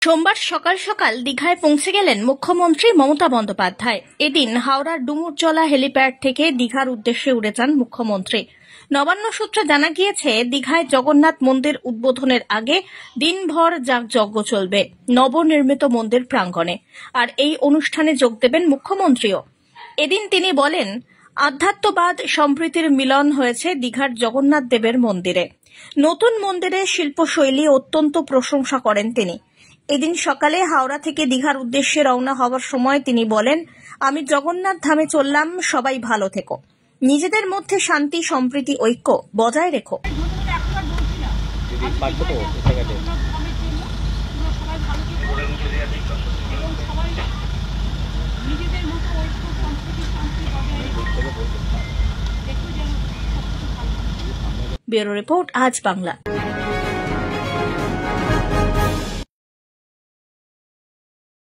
সোমবার সকাল সকাল দীঘায় পৌঁছে গেলেন মুখ্যমন্ত্রী মমতা বন্দ্যোপাধ্যায়। এদিন হাওড়ার ডুমুরজলা হেলিপ্যাড থেকে দীঘার উদ্দেশ্যে উড়ে যান মুখ্যমন্ত্রী। নবান্ন সূত্রে জানা গিয়েছে, দীঘায় জগন্নাথ মন্দির উদ্বোধনের আগে দিনভর যাগযজ্ঞ চলবে নবনির্মিত মন্দির প্রাঙ্গণে, আর এই অনুষ্ঠানে যোগ দেবেন মুখ্যমন্ত্রীও। এদিন তিনি বলেন, আধ্যাত্মবাদ সম্প্রীতির মিলন হয়েছে দীঘার জগন্নাথ দেবের মন্দিরে। নতুন মন্দিরের শিল্পশৈলী অত্যন্ত প্রশংসা করেন তিনি। এদিন সকালে হাওড়া থেকে দীঘার উদ্দেশ্যে রওনা হওয়ার সময় তিনি বলেন, আমি জগন্নাথ ধামে চললাম, সবাই ভালো থেকো, নিজেদের মধ্যে শান্তি সম্প্রীতি ঐক্য বজায় রেখো। ব্যুরো রিপোর্ট, আজ বাংলা।